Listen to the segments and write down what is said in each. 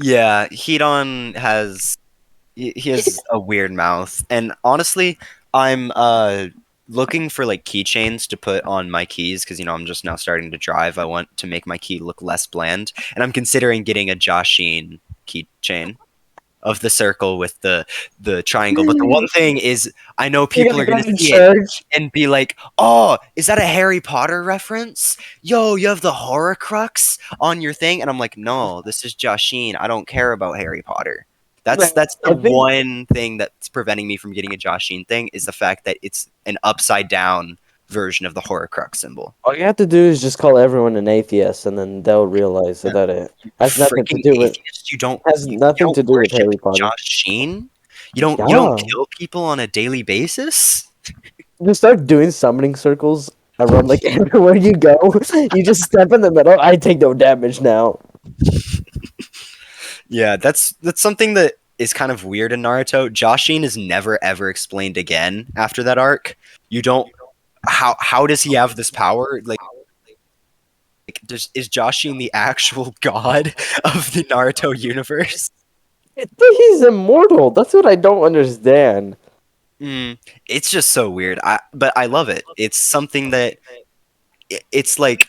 Yeah, Hedon he has a weird mouth, and honestly, I'm looking for like keychains to put on my keys because I'm just now starting to drive. I want to make my key look less bland, and I'm considering getting a Joshin keychain of the circle with the triangle. But the one You thing is, I know people gotta are go gonna to see it church. and be like, "Oh, is that a Harry Potter reference? Yo, you have the Horcrux on your thing," and I'm like, "No, this is Joshin. I don't care about Harry Potter." Man, That's the I think one thing that's preventing me from getting a Joshin thing is the fact that it's an upside down version of the Horcrux symbol. all you have to do is just call everyone an atheist, and then they'll realize Yeah. that it You has nothing to freaking do with atheist! You don't has you nothing don't to do with worship Harry Potter. Joshin? You don't Yeah, kill people on a daily basis? just start doing summoning circles around like everywhere you go. You just step in the middle. I take no damage now. Yeah, that's something that is kind of weird in Naruto. Joshin is never ever explained again after that arc. You don't how does he have this power? Is Joshin the actual god of the Naruto universe? He's immortal. That's what I don't understand. It's just so weird. But I love it. It's something that it's like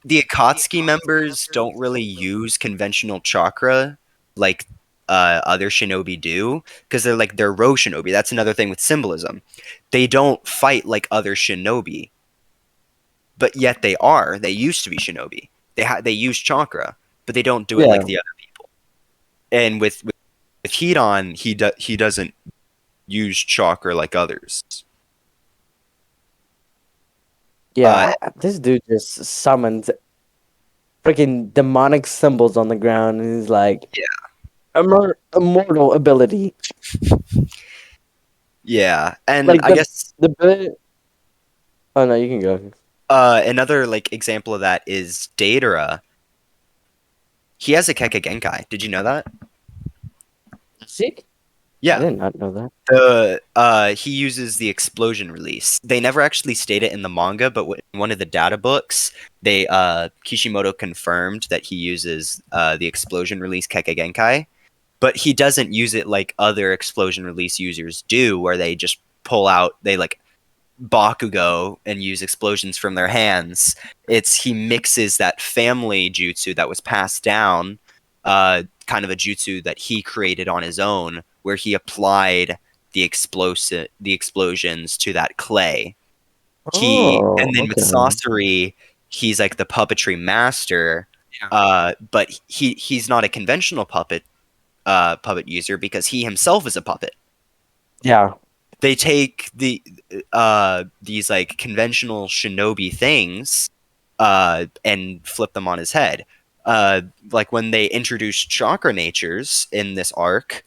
the Akatsuki members don't really use conventional chakra like other shinobi do because they're Ro shinobi. That's another thing with symbolism. They don't fight like other shinobi, but yet they are. They used to be shinobi. They use chakra, but they don't do it like Yeah, the other people. And with Hidan, he doesn't use chakra like others. Uh, yeah. This dude just summons freaking demonic symbols on the ground, and he's like, immortal ability. yeah, and Like I guess the bit. Oh no, you can go. another like example of that is Datara. He has a Keka Genkai. Did you know that? See, I Yeah. did not know that. He uses the explosion release. They never actually state it in the manga, but in one of the data books, they Kishimoto confirmed that he uses the explosion release Keka Genkai, but he doesn't use it like other explosion release users do, where they just pull out they like Bakugo and use explosions from their hands. It's he mixes that family jutsu that was passed down, kind of a jutsu that he created on his own, where he applied the explosions to that clay. Oh, And then with okay. Sasori, he's like the puppetry master, but he's not a conventional puppet user because he himself is a puppet. Yeah. They take these like conventional shinobi things and flip them on his head. Like when they introduced chakra natures in this arc,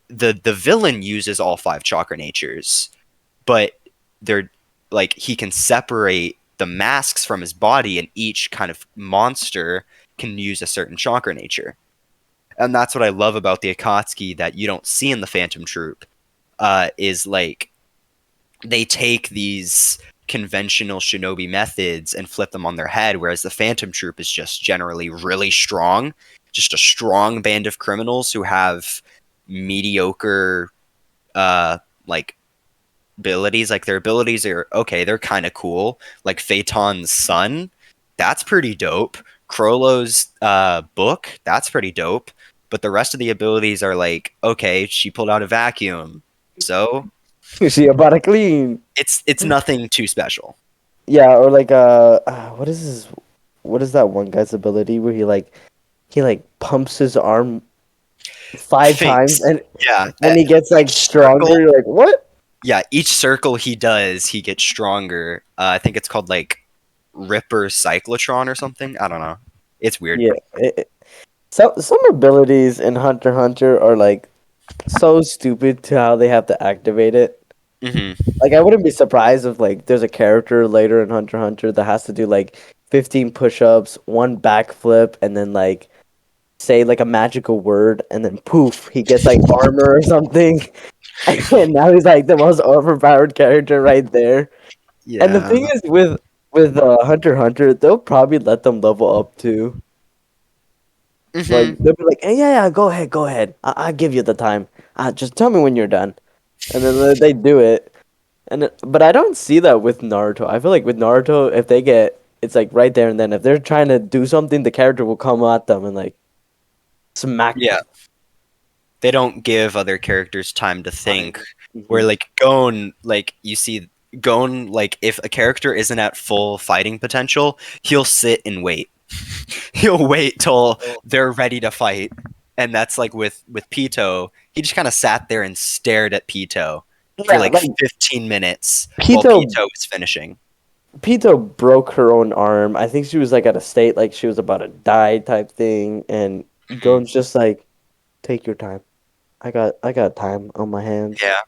the villain uses all five chakra natures, but they're like he can separate the masks from his body, and each kind of monster can use a certain chakra nature. And that's what I love about the Akatsuki that you don't see in the Phantom Troop. Is like they take these conventional shinobi methods and flip them on their head, whereas the Phantom Troop is just generally really strong, just a strong band of criminals who have mediocre like abilities. Like their abilities are okay, they're kind of cool. Like Phaeton's son, that's pretty dope. Crollo's book, that's pretty dope. But the rest of the abilities are like, okay, she pulled out a vacuum. So She about to clean. it's nothing too special. Yeah, or like what is his? What is that one guy's ability where he pumps his arm 5 times Finks. and Yeah. he gets like Each circle. stronger. You're like, what? Yeah, each circle he does, he gets stronger. I think it's called like Ripper Cyclotron or something. I don't know. It's weird. Yeah. Some abilities in Hunter x Hunter are like so stupid to how they have to activate it. Hmm. Like I wouldn't be surprised if like there's a character later in Hunter x Hunter that has to do like 15 push-ups, one backflip, and then like say like a magical word, and then poof, he gets like armor or something, and now he's like the most overpowered character right there. And the Yeah. thing is with Hunter x Hunter, they'll probably let them level up too. Like Hmm. they'll be like, "Hey, yeah, yeah, go ahead. I'll give you the time. Just tell me when you're done." And then they do it. But I don't see that with Naruto. I feel like with Naruto, if they get it's like right there and then. If they're trying to do something, the character will come at them and like smack Yeah, them. they don't give other characters time to think. Time. Where Hmm. like Gon, like you see Gon, like if a character isn't at full fighting potential, he'll sit and wait. He'll wait till they're ready to fight. And that's like with Pito, he just kind of sat there and stared at Pito for Yeah, like like 15 minutes while Pito Pito was finishing. Pito broke her own arm. I think she was like at a state like she was about to die type thing, and Mhm. Gon's just like, take your time. I got time on my hands. Yeah,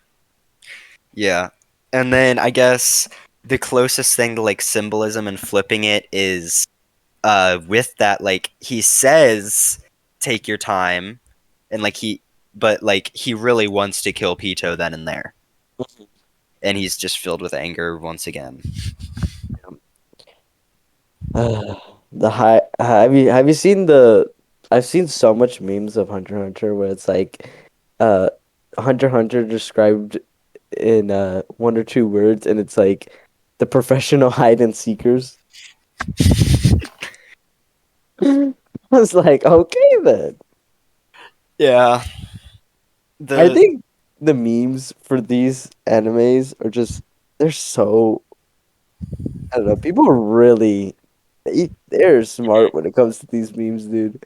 yeah. And then I guess the closest thing to like symbolism and flipping it is with that, like he says take your time, and like he really wants to kill Pito then and there, and he's just filled with anger once again. The high have you seen the I've seen so much memes of Hunter x Hunter where it's like uh Hunter x Hunter described in one or two words and it's like the professional hide and seekers. I was like, okay then. Yeah, I the think the memes for these animes are just they're so I don't know, people are really they're smart when it comes to these memes, dude.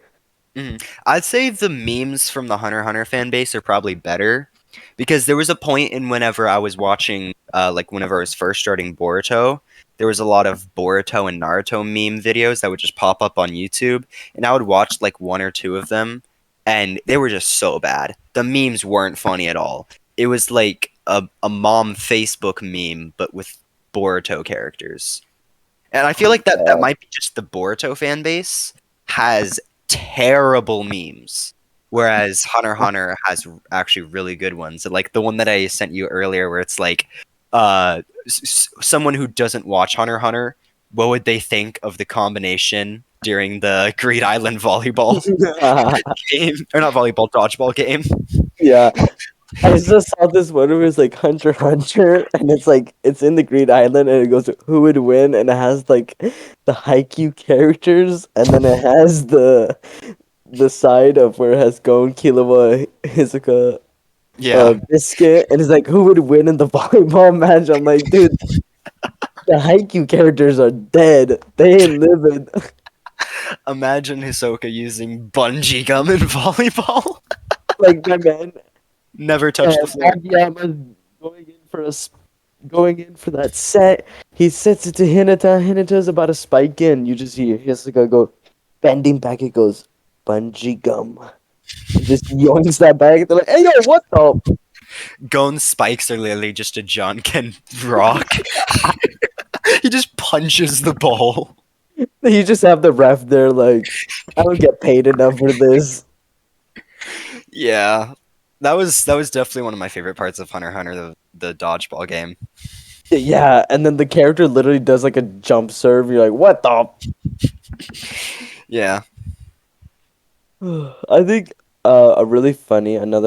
Mhm. I'd say the memes from the Hunter x Hunter fan base are probably better because there was a point in whenever I was watching, like whenever I was first starting Boruto, there was a lot of Boruto and Naruto meme videos that would just pop up on YouTube, and I would watch like one or two of them, and they were just so bad. The memes weren't funny at all. It was like a mom Facebook meme, but with Boruto characters. And I feel like that God. might be just the Boruto fan base has terrible memes, whereas Hunter x Hunter has actually really good ones. Like the one that I sent you earlier, where it's like, someone who doesn't watch Hunter x Hunter, what would they think of the combination during the Greed Island volleyball game, or not volleyball, dodgeball game? Yeah, I just saw this one where it's like Hunter x Hunter, and it's like it's in the Green Island, and it goes who would win, and it has like the Haikyuu characters, and then it has the side of where it has Gon, Killua, Hisoka, Yeah. Biscuit, and it's like who would win in the volleyball match. I'm like, dude, the Haikyuu characters are dead. They ain't living. Imagine Hisoka using bungee gum in volleyball. Like my man, Never touch the floor. Agiyama's going in for going in for that set. He sets it to Hinata. Hinata's about to spike in. You just hear Hisoka go bending back. It goes bungee gum. And just yoinks that back. They're like, hey yo, what the? Gon's spikes are literally just a John Ken rock. He just punches the ball. You just have the ref there like, I don't get paid enough for this. Yeah. That was definitely one of my favorite parts of Hunter x Hunter, the dodgeball game. Yeah, and then the character literally does like a jump serve. You're like, what the? Yeah. I think another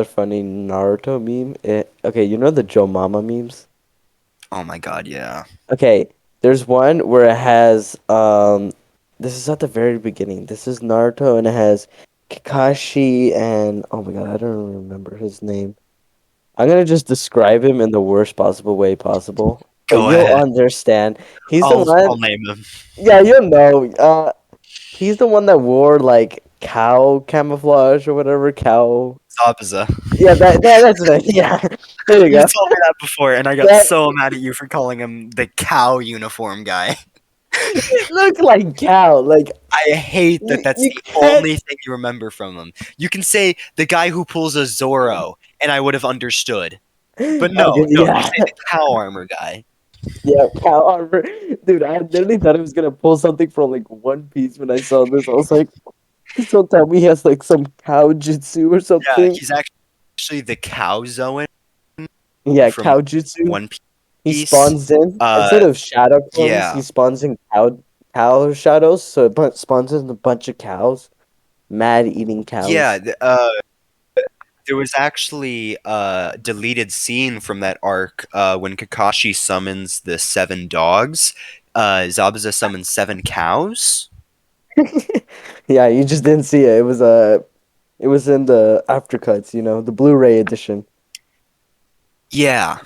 funny Naruto meme. Okay, you know the Joe Mama memes? Oh my god, yeah. Okay, there's one where it has this is at the very beginning. This is Naruto and it has Kakashi and oh my god, I don't remember his name. I'm gonna just describe him in the worst possible way possible, but Go you'll ahead. understand. He's the I'll one, name him. yeah, you'll know. He's the one that wore like cow camouflage or whatever, cow. Zabuza. Yeah, that's it. Yeah, there you You go. told me that before, and I got That so mad at you for calling him the cow uniform guy. it looked like cow. Like I hate that that's you the can't. only thing you remember from him. You can say the guy who pulls a Zorro, and I would have understood. But no, Okay, no, you yeah, say the cow armor guy. yeah, cow armor, dude. I literally thought I was gonna pull something from like One Piece when I saw this. I was like, please don't tell me he has like some cow jutsu or Yeah, something. he's actually the cow Zoan Yeah, from cow jutsu. One He Piece. spawns in instead Uh, of shadow clones. yeah, He spawns in cow shadows, so it spawns in a bunch of cows. mad eating Yeah, cows. there was actually a deleted scene from that arc when Kakashi summons the seven dogs. Zabuza summons seven cows. Yeah, you just didn't see it. It was in the aftercuts, you know, the Blu-ray edition. Yeah,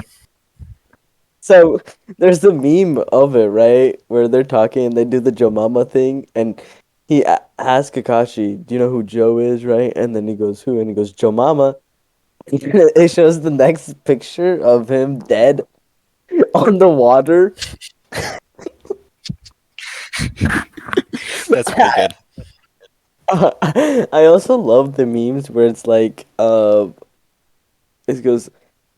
So there's the meme of it, right? Where they're talking and they do the Joe Mama thing, and asks Kakashi, "Do you know who Joe is?" Right? And then he goes, "Who?" And he goes, "Joe Mama." It shows the next picture of him dead on the water. that's pretty good. I also love the memes where it's like, it goes,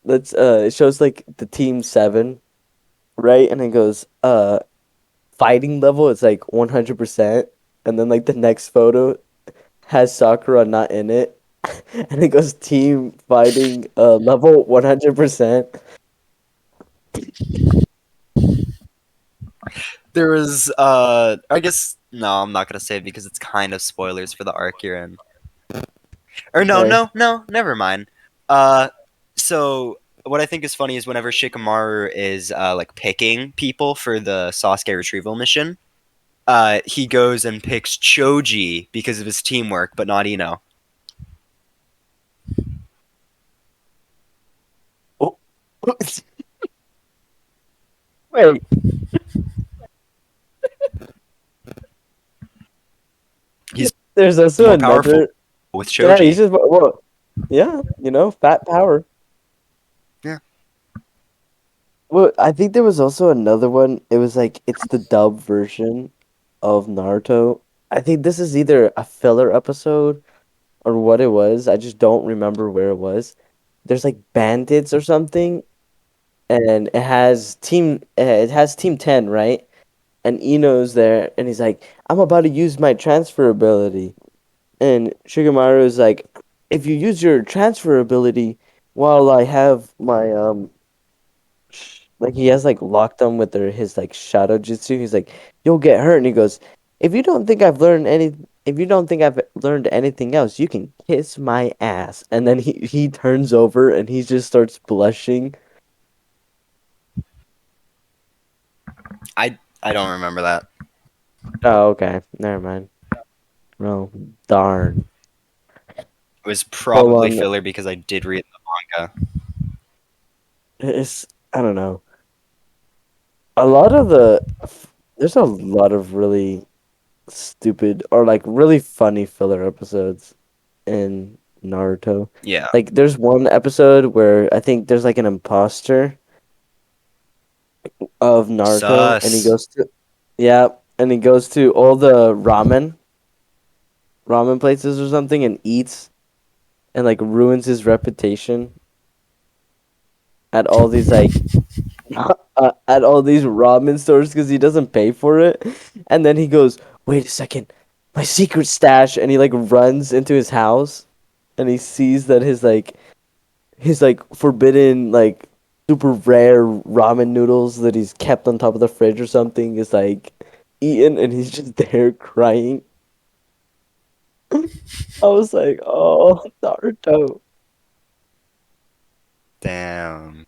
it shows like the team seven, right? And it goes, fighting level is like 100%, and then like the next photo has Sakura not in it, and it goes team fighting level 100%. There was, I guess, no, I'm not gonna say it because it's kind of spoilers for the arc you're in. Or no, Okay. no, no, never mind. Uh, so what I think is funny is whenever Shikamaru is like picking people for the Sasuke retrieval mission, he goes and picks Choji because of his teamwork, but not Ino. Oh. Wait, He's there's also more powerful another. with Yeah, he's Choji. just well, yeah, you know, fat power. Yeah. Well, I think there was also another one. It was like it's the dub version of Naruto. I think this is either a filler episode or what it was. I just don't remember where it was. There's like bandits or something, and it has team 10, right? And Ino's there, and he's like, "I'm about to use my transfer ability." And Shigemaru is like, "If you use your transfer ability while I have my like he has like locked them with his like shadow jutsu. He's like, you'll get hurt." And he goes, if you don't think I've learned anything else, you can kiss my ass." And then he turns over and he just starts blushing. I don't remember that. Oh, okay. Never mind. Oh, darn. It was So probably filler because I did read the manga. it's I don't know. A lot of the there's a lot of really stupid or like really funny filler episodes in Naruto. Yeah. Like there's one episode where I think there's like an imposter of Naruto and he Sus. goes to yeah, and he goes to all the ramen places or something and eats and like ruins his reputation at all these like at all these ramen stores because he doesn't pay for it. And then he goes, "Wait a second, my secret stash!" And he like runs into his house, and he sees that his like forbidden like super rare ramen noodles that he's kept on top of the fridge or something is like eaten, and he's just there crying. I was like, "Oh, Naruto." Damn.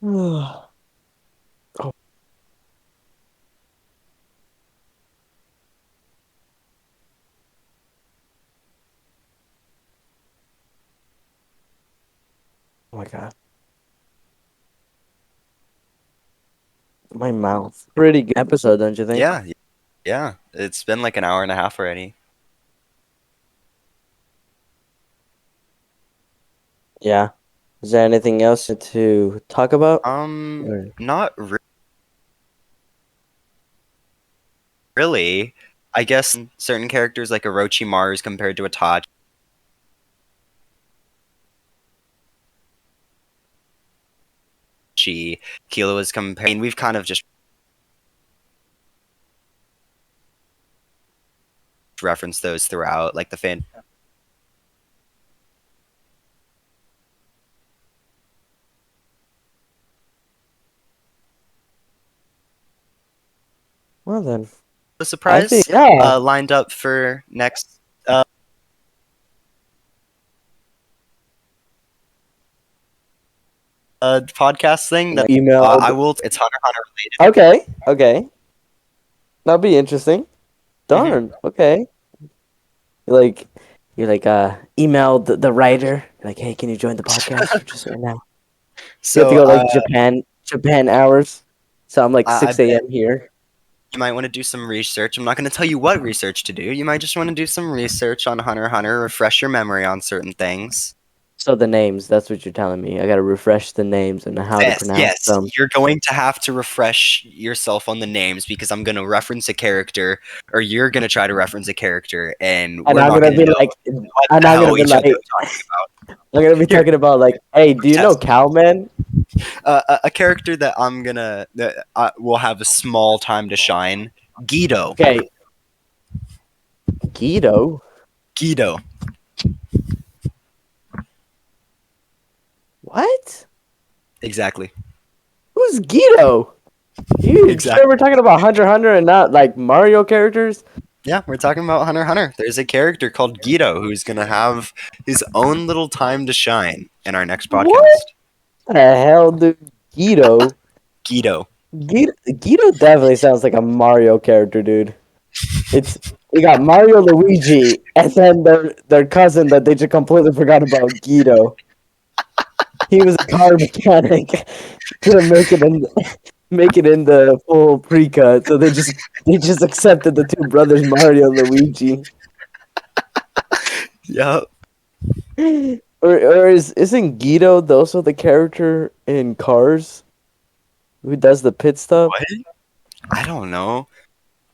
Oh my god, my mouth. Pretty good episode, don't you think? Yeah, yeah. It's been like an hour and a half already. Yeah. Is there anything else to talk about? Or- Not really. I guess certain characters like Orochimaru is compared to Itachi. Kilo is compared. I mean, we've kind of just referenced those throughout, like the fan. Well then. a I think, surprise yeah. lined up for next uh, podcast thing that Like emailed. I will. It's Hunter x Hunter Okay, okay. That'll be interesting. related. Darn. Okay. You're like, emailed the writer. Like, hey, can you join the podcast for just right now? You have to So go like Japan hours. So I'm like I 6 bet a.m. here. you might want to do some research. I'm not going to tell you what research to do. You might just want to do some research on Hunter x Hunter, refresh your memory on certain things. So the names, that's what you're telling me. I gotta refresh the names and how to Yes, pronounce yes, them. you're going to have to refresh yourself on the names because I'm going to reference a character, or you're going to try to reference a character, and And we're I'm not gonna going to be know like, what and the I'm gonna hell be each other like, are talking about. I'm gonna be Here, talking about like, hey, do you know test. Cowman? A character that I'm gonna that will have a small time to shine. Guido. Okay, Guido. Guido. What? Exactly. Who's Guido? You Exactly. sure we're talking about Hunter x Hunter and not like Mario characters? Yeah, we're talking about Hunter x Hunter. There's a character called Guido who's gonna have his own little time to shine in our next What podcast. the hell, dude? Guido. Guido. Guido definitely sounds like a Mario character, dude. It's we got Mario, Luigi, and then their cousin that they just completely forgot about, Guido. He was a car mechanic. Couldn't make it in the full pre-cut, so they just accepted the two brothers Mario and Luigi. Yep. Or isn't Guido also the character in Cars who does the pit stop? What? I don't know.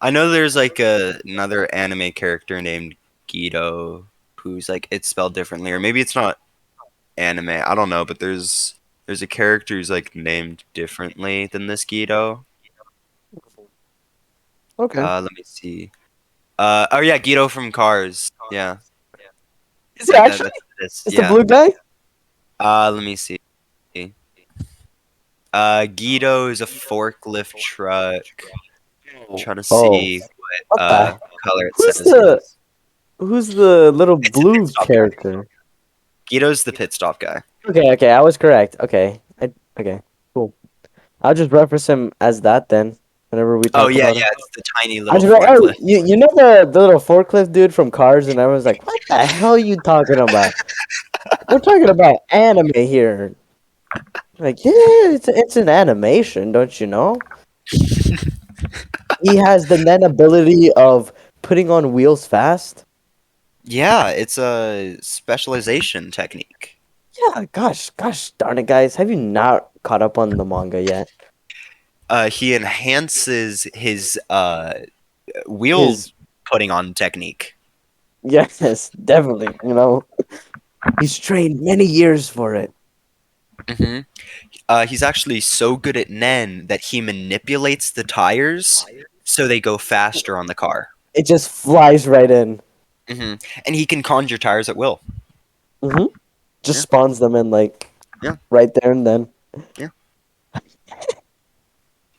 I know there's like another anime character named Guido who's like it's spelled differently, or maybe it's not anime. I don't know, but there's a character who's like named differently than this Guido. Okay. Let me see. Oh yeah, Guido from Cars. Yeah, Is it actually? that's this. It's the Yeah. blue guy? Let me see. Guido is a forklift truck. Trying to Oh, see what what the? color it Who's says he the is. who's the little It's a pit blue stop guy. character? Guido's the pit stop guy. Okay, okay, I was correct. Okay, cool. I'll just reference him as that then. Whenever we Oh talk yeah, about him, yeah. It's the tiny I little just go, oh, forklift. you know the little forklift dude from Cars, and everyone's like, what the hell are you talking about? We're talking about anime here. Like, yeah, it's an animation, don't you know? He has the Nen ability of putting on wheels fast. Yeah, it's a specialization technique. Yeah, gosh darn it, guys. Have you not caught up on the manga yet? He enhances his wheel His putting on technique. yes, definitely. He's trained many years for it. hmm he's actually so good at Nen that he manipulates the tires so they go faster on the car. It just flies right in. hmm And he can conjure tires at will. hmm Just Yeah, spawns them in like yeah, right there and then. yeah.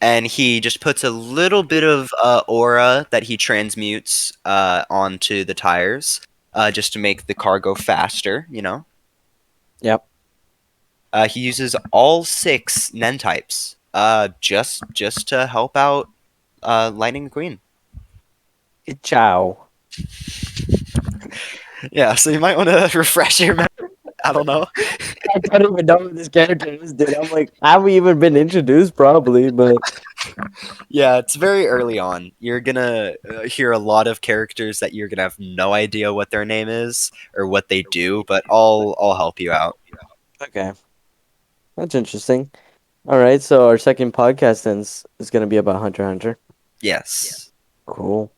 And he just puts a little bit of aura that he transmutes onto the tires just to make the car go faster, you know? Yep. He uses all six Nen types just to help out Lightning McQueen. Ciao. Yeah, so you might want to refresh your memory. I don't know. I don't even know who this character is, dude. I'm like, have we even been introduced? Probably, but Yeah, it's very early on. You're gonna hear a lot of characters that you're gonna have no idea what their name is or what they do, but I'll help you out. okay, that's interesting. All right, so our second podcast then is gonna be about Hunter x Hunter. Yes. Cool.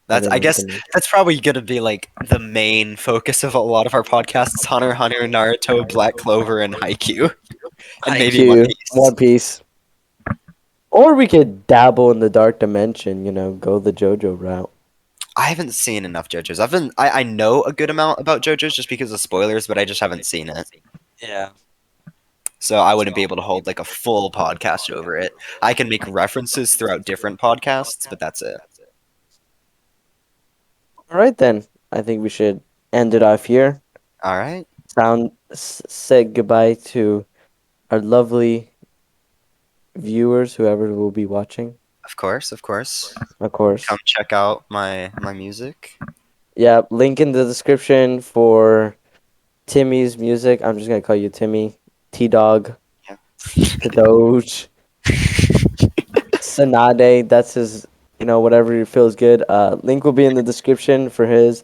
And That's then I we're guess gonna that's probably gonna be like the main focus of a lot of our podcasts: Hunter, x Hunter, Naruto, Black Clover, and Haikyuu, and maybe One Haikyuu, Piece. One Piece, or we could dabble in the dark dimension. Go the JoJo route. I haven't seen enough JoJo's. I know a good amount about JoJo's just because of spoilers, but I just haven't seen it. Yeah. So I wouldn't be able to hold like a full podcast over it. I can make references throughout different podcasts, but that's it. All right then. I think we should end it off here. All right. Said goodbye to our lovely viewers, whoever will be watching, Of course, of course. of Come course. check out my music. Yeah, link in the description for Timmy's music. I'm just gonna call you Timmy. T Dog, Yeah. the Doge, Sanade. That's his. Whatever feels good. Link will be in the description for his.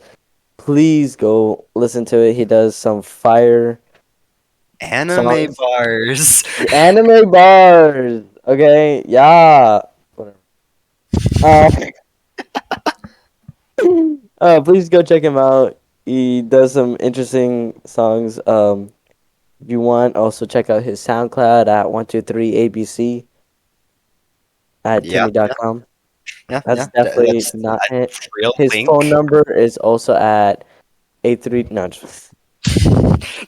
Please go listen to it. He does some fire Anime songs. bars. The anime bars. Okay, yeah. Whatever. Uh, please go check him out. He does some interesting songs. If you want, also check out his SoundCloud at 123abc at Yeah, yeah, timmy.com. yeah, That's yeah. definitely That's not a it. real His phone link. number is also at 83. No,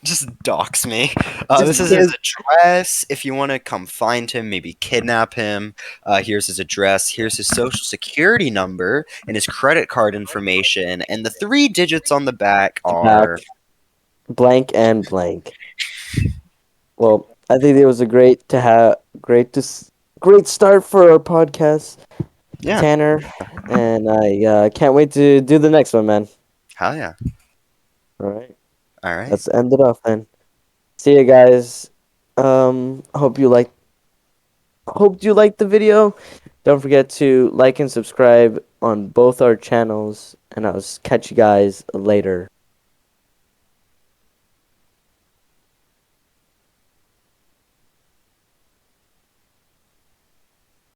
Just dox me. just This is his kidding. address. If you want to come find him, maybe kidnap him, here's his address. Here's his social security number and his credit card information. And the three digits on the back Back are, blank and blank. Well, I think it was a great start for our podcast, yeah, Tanner, and I can't wait to do the next one, man. hell yeah. All right, All right. let's end it off then. See you guys. Hope you liked the video. Don't forget to like and subscribe on both our channels, and I'll catch you guys later.